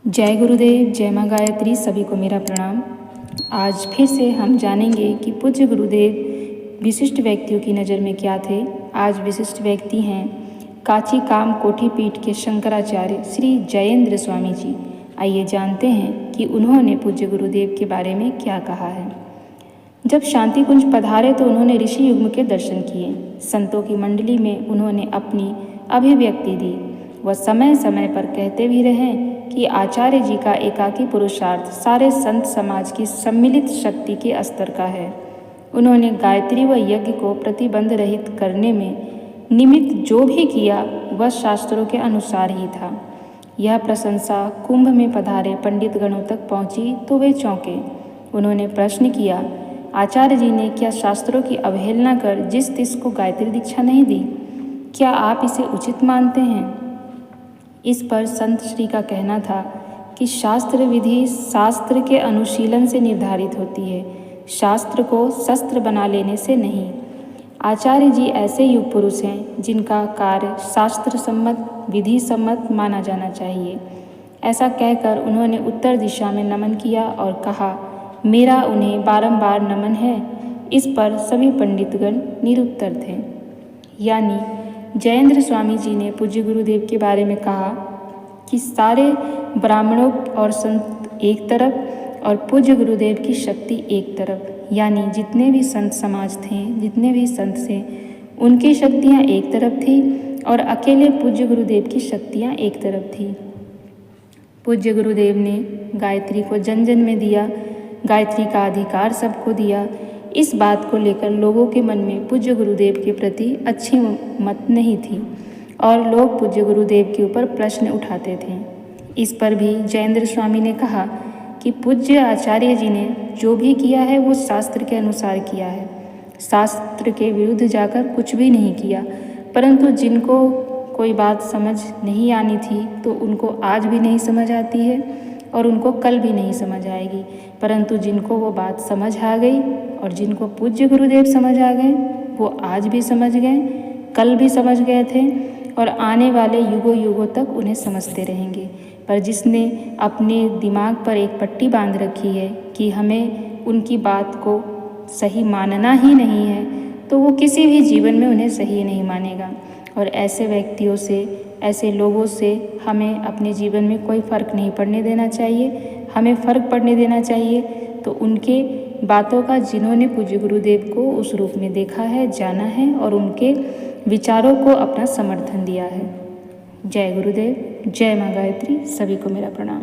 जय गुरुदेव, जय माँ गायत्री, सभी को मेरा प्रणाम। आज फिर से हम जानेंगे कि पूज्य गुरुदेव विशिष्ट व्यक्तियों की नज़र में क्या थे। आज विशिष्ट व्यक्ति हैं काची काम कोठी पीठ के शंकराचार्य श्री जयेंद्र स्वामी जी। आइए जानते हैं कि उन्होंने पूज्य गुरुदेव के बारे में क्या कहा है। जब शांति कुंज पधारे तो उन्होंने ऋषि युग्म के दर्शन किए। संतों की मंडली में उन्होंने अपनी अभिव्यक्ति दी। वह समय समय पर कहते भी रहे कि आचार्य जी का एकाकी पुरुषार्थ सारे संत समाज की सम्मिलित शक्ति के स्तर का है। उन्होंने गायत्री व यज्ञ को प्रतिबंध रहित करने में निमित्त जो भी किया वह शास्त्रों के अनुसार ही था। यह प्रशंसा कुंभ में पधारे पंडित गणों तक पहुंची तो वे चौंके। उन्होंने प्रश्न किया, आचार्य जी ने क्या शास्त्रों की अवहेलना कर जिस तिस को गायत्री दीक्षा नहीं दी, क्या आप इसे उचित मानते हैं? इस पर संत श्री का कहना था कि शास्त्र विधि शास्त्र के अनुशीलन से निर्धारित होती है, शास्त्र को शस्त्र बना लेने से नहीं। आचार्य जी ऐसे युग पुरुष हैं जिनका कार्य शास्त्र सम्मत विधि सम्मत माना जाना चाहिए। ऐसा कहकर उन्होंने उत्तर दिशा में नमन किया और कहा, मेरा उन्हें बारंबार नमन है। इस पर सभी पंडितगण निरुत्तर थे। यानी जयेंद्र स्वामी जी ने पूज्य गुरुदेव के बारे में कहा कि सारे ब्राह्मणों और संत एक तरफ और पूज्य गुरुदेव की शक्ति एक तरफ। यानी जितने भी संत समाज थे, जितने भी संत थे, उनकी शक्तियाँ एक तरफ थी और अकेले पूज्य गुरुदेव की शक्तियाँ एक तरफ थी। पूज्य गुरुदेव ने गायत्री को जन जन में दिया, गायत्री का अधिकार सबको दिया। इस बात को लेकर लोगों के मन में पूज्य गुरुदेव के प्रति अच्छी मत नहीं थी और लोग पूज्य गुरुदेव के ऊपर प्रश्न उठाते थे। इस पर भी जयेंद्र स्वामी ने कहा कि पूज्य आचार्य जी ने जो भी किया है वो शास्त्र के अनुसार किया है, शास्त्र के विरुद्ध जाकर कुछ भी नहीं किया। परंतु जिनको कोई बात समझ नहीं आनी थी तो उनको आज भी नहीं समझ आती है और उनको कल भी नहीं समझ आएगी। परंतु जिनको वो बात समझ आ गई और जिनको पूज्य गुरुदेव समझ आ गए वो आज भी समझ गए, कल भी समझ गए थे और आने वाले युगों युगों तक उन्हें समझते रहेंगे। पर जिसने अपने दिमाग पर एक पट्टी बांध रखी है कि हमें उनकी बात को सही मानना ही नहीं है, तो वो किसी भी जीवन में उन्हें सही नहीं मानेगा। और ऐसे व्यक्तियों से, ऐसे लोगों से हमें अपने जीवन में कोई फ़र्क नहीं पड़ने देना चाहिए। हमें फ़र्क पड़ने देना चाहिए तो उनके बातों का जिन्होंने पूज्य गुरुदेव को उस रूप में देखा है, जाना है और उनके विचारों को अपना समर्थन दिया है। जय गुरुदेव, जय माँ गायत्री, सभी को मेरा प्रणाम।